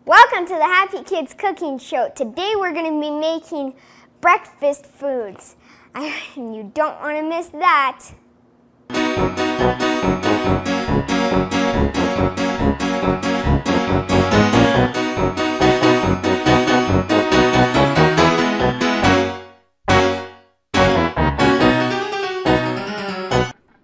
Welcome to the Happy Kids Cooking Show. Today we're going to be making breakfast foods. And you don't want to miss that.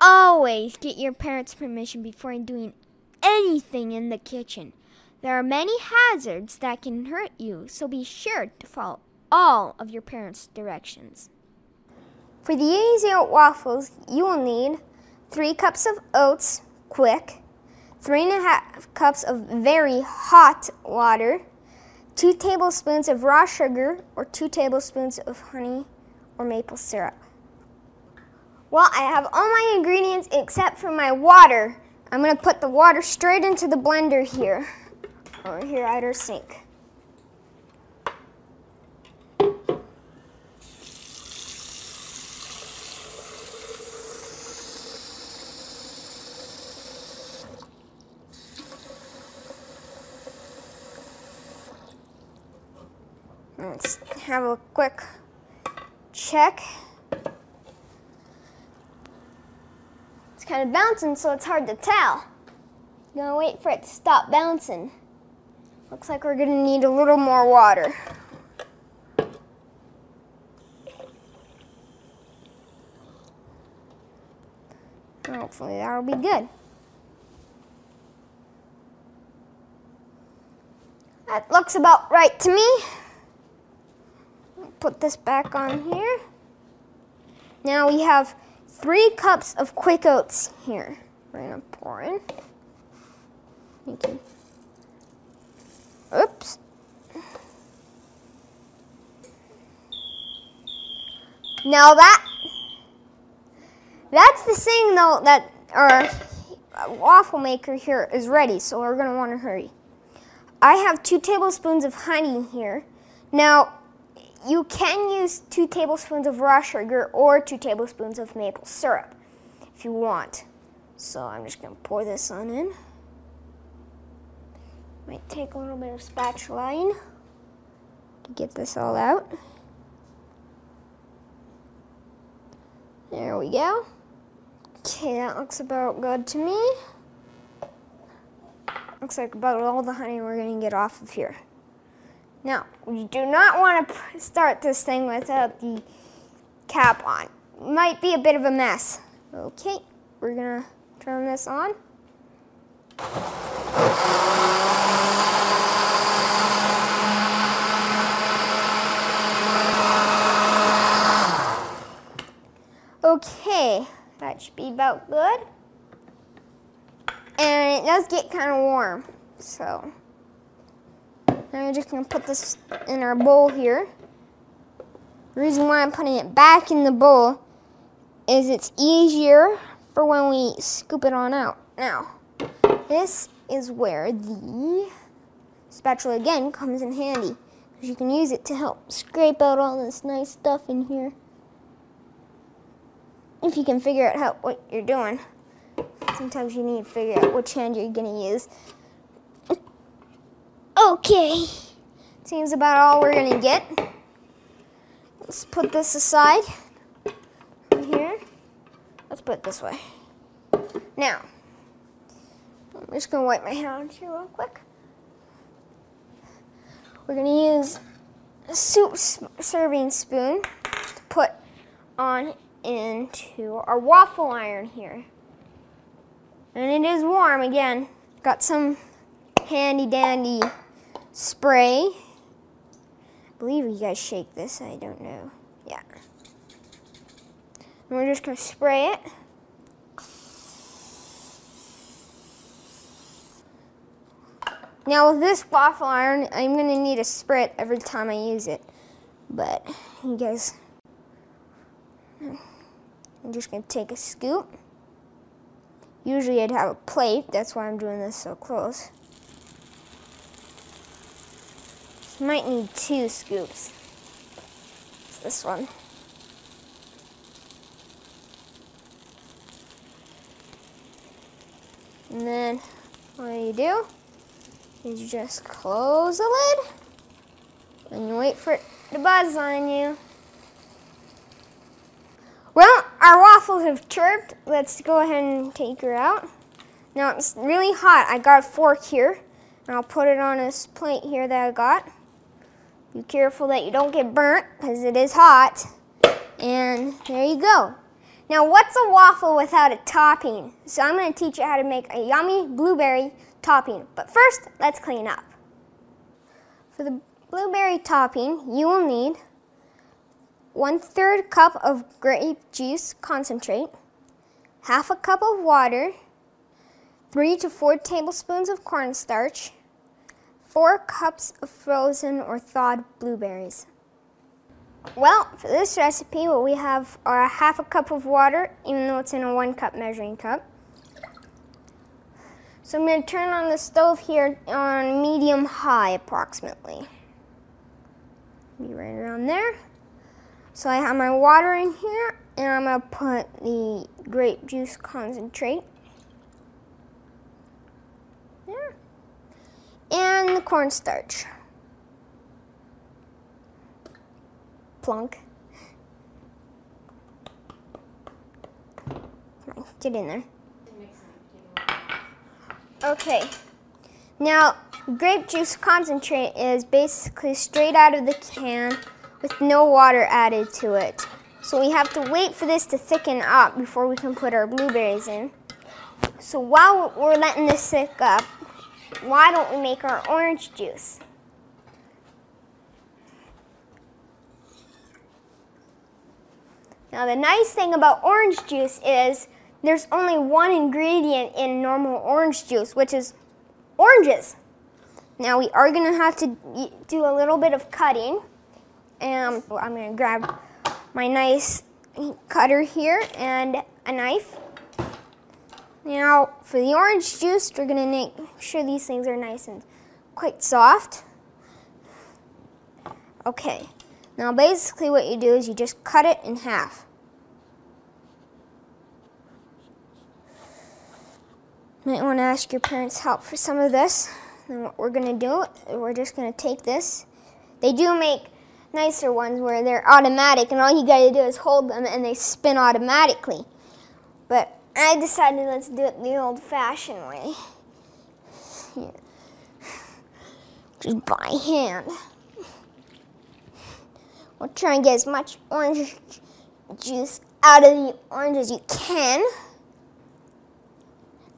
Always get your parents' permission before doing anything in the kitchen. There are many hazards that can hurt you, so be sure to follow all of your parents' directions. For the easy oat waffles, you will need 3 cups of oats, quick, 3½ cups of very hot water, 2 tablespoons of raw sugar, or 2 tablespoons of honey or maple syrup. Well, I have all my ingredients except for my water. I'm going to put the water straight into the blender here. Over here at our sink. Let's have a quick check. It's kind of bouncing, so it's hard to tell. I'm gonna wait for it to stop bouncing. Looks like we're gonna need a little more water. Hopefully that'll be good. That looks about right to me. Put this back on here. Now we have 3 cups of quick oats here. We're gonna pour in. Thank you. Oops. Now that's the thing though that our waffle maker here is ready, so we're gonna want to hurry. I have 2 tablespoons of honey here. Now you can use 2 tablespoons of raw sugar or 2 tablespoons of maple syrup if you want. So I'm just gonna pour this on in. Might take a little bit of spatulaing to get this all out. There we go. Okay, that looks about good to me. Looks like about all the honey we're going to get off of here. Now, we do not want to start this thing without the cap on. Might be a bit of a mess. Okay, we're going to turn this on. Okay, that should be about good. And it does get kind of warm, so now we're just going to put this in our bowl here. The reason why I'm putting it back in the bowl is it's easier for when we scoop it on out. Now, this is where the spatula again comes in handy, because you can use it to help scrape out all this nice stuff in here. If you can figure out what you're doing. Sometimes you need to figure out which hand you're going to use. Okay. Seems about all we're going to get. Let's put this aside. Over here. Let's put it this way. Now, I'm just going to wipe my hands here real quick. We're going to use a soup serving spoon to put on into our waffle iron here. And it is warm again. Got some handy dandy spray. I believe you guys shake this, I don't know. Yeah. And we're just gonna spray it. Now with this waffle iron, I'm gonna need to spray it every time I use it. But you guys, I'm just going to take a scoop. Usually I'd have a plate, that's why I'm doing this so close. Might need 2 scoops. It's this one. And then what do? is you just close the lid and you wait for it to buzz on you. Well, our waffles have chirped. Let's go ahead and take her out. Now it's really hot. I got a fork here, and I'll put it on this plate here that I got. Be careful that you don't get burnt, because it is hot. And there you go. Now, what's a waffle without a topping? So I'm going to teach you how to make a yummy blueberry topping. But first, let's clean up. For the blueberry topping, you will need 1/3 cup of grape juice concentrate, 1/2 cup of water, 3 to 4 tablespoons of cornstarch, 4 cups of frozen or thawed blueberries. Well, for this recipe, what we have are 1/2 cup of water, even though it's in a 1 cup measuring cup. So I'm going to turn on the stove here on medium-high approximately. Be right around there. So I have my water in here, and I'm going to put the grape juice concentrate there, and the cornstarch. Plunk. Come on, get in there. Okay. Now, grape juice concentrate is basically straight out of the can with no water added to it. So we have to wait for this to thicken up before we can put our blueberries in. So while we're letting this thick up, why don't we make our orange juice? Now the nice thing about orange juice is there's only one ingredient in normal orange juice, which is oranges. Now we are going to have to do a little bit of cutting. And I'm going to grab my nice cutter here and a knife. Now for the orange juice, we're going to make sure these things are nice and quite soft. Okay. Now basically what you do is you just cut it in half. Might want to ask your parents' help for some of this. And what we're going to do, we're just going to take this. They do make nicer ones where they're automatic and all you got to do is hold them and they spin automatically. But I decided let's do it the old-fashioned way. Here. Just by hand. We'll try and get as much orange juice out of the orange as you can.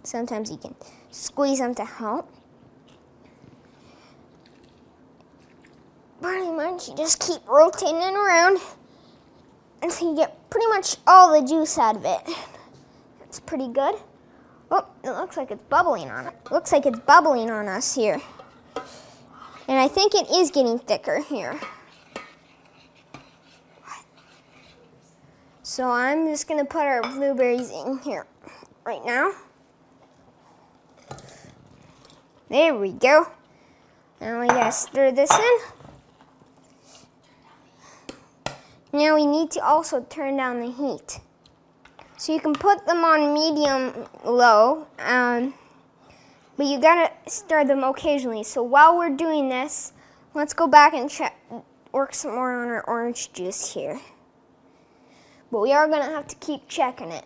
Sometimes you can squeeze them to help. Pretty much, you just keep rotating it around until you get pretty much all the juice out of it. That's pretty good. Oh, it looks like it's bubbling on it. Looks like it's bubbling on us here. And I think it is getting thicker here. So I'm just going to put our blueberries in here right now. There we go. Now we got to stir this in. Now we need to also turn down the heat. So you can put them on medium-low, but you got to stir them occasionally. So while we're doing this, let's go back and work some more on our orange juice here. But we are going to have to keep checking it.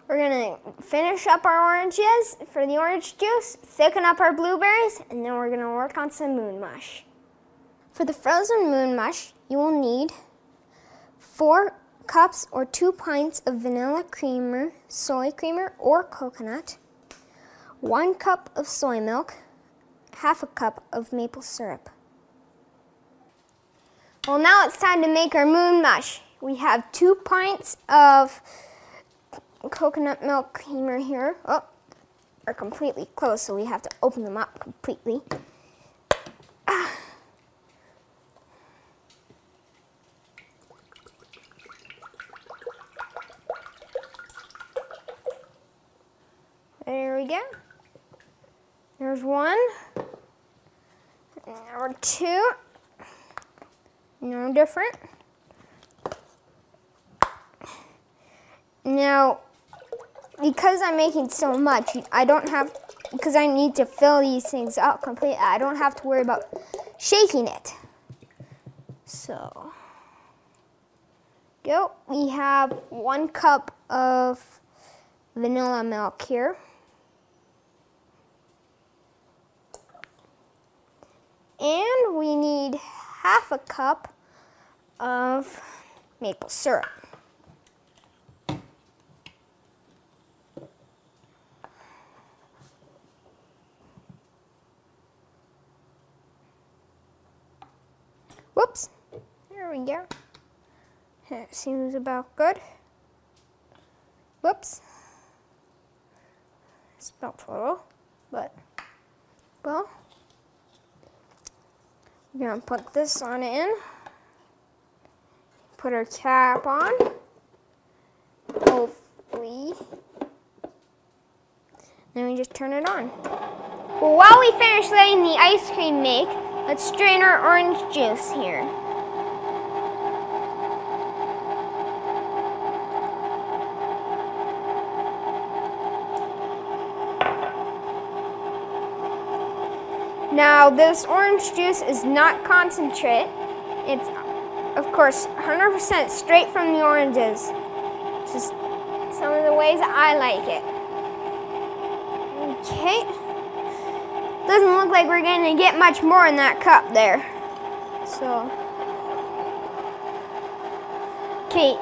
We're going to finish up our oranges for the orange juice, thicken up our blueberries, and then we're going to work on some moon mush. For the frozen moon mush, you will need 4 cups or 2 pints of vanilla creamer, soy creamer, or coconut, 1 cup of soy milk, 1/2 cup of maple syrup. Well, now it's time to make our moon mush. We have 2 pints of coconut milk creamer here. Oh, are completely closed, so we have to open them up completely. There we go. There's 1. Number 2. No different. Now, because I'm making so much, I don't have, because I need to fill these things up completely, I don't have to worry about shaking it. So, go. We have 1 cup of vanilla milk here. And we need 1/2 cup of maple syrup. Whoops, there we go. That seems about good. Whoops. Spilled a little, but, well, we're gonna put this on in. Put our cap on. Hopefully. Then we just turn it on. Well, while we finish letting the ice cream make, let's strain our orange juice here. Now, this orange juice is not concentrate. It's, of course, 100% straight from the oranges. Just some of the ways I like it. Okay. Doesn't look like we're going to get much more in that cup there. So, okay,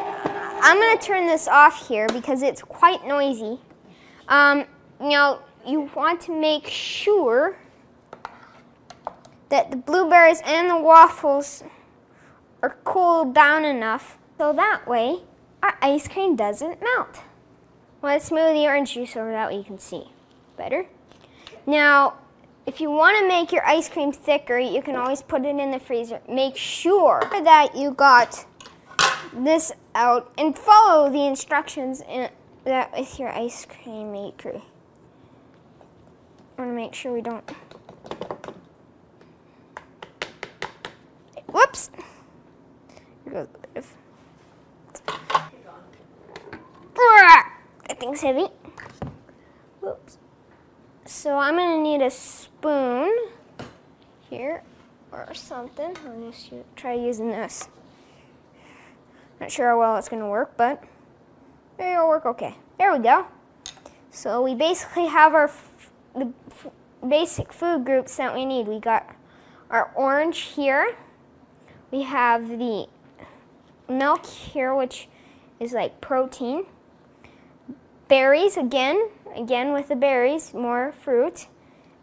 I'm going to turn this off here because it's quite noisy. Now, you want to make sure that the blueberries and the waffles are cooled down enough so that way our ice cream doesn't melt. Let's move the orange juice over that way you can see better. Now, if you want to make your ice cream thicker, you can always put it in the freezer. Make sure that you got this out and follow the instructions that with your ice cream maker. I want to make sure we don't. Whoops. Here goes a bit of. That thing's heavy. Whoops. So I'm going to need a spoon here or something. I'll just try using this. Not sure how well it's going to work, but maybe it'll work okay. There we go. So we basically have the basic food groups that we need. We got our orange here. We have the milk here, which is like protein. Berries, again with the berries, more fruit.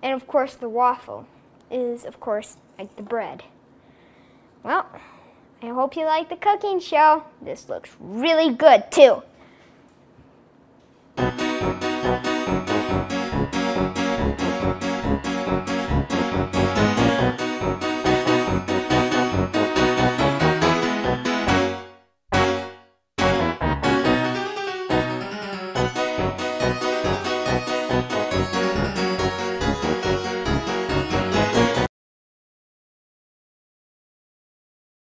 And of course the waffle is, of course, like the bread. Well, I hope you like the cooking show. This looks really good too.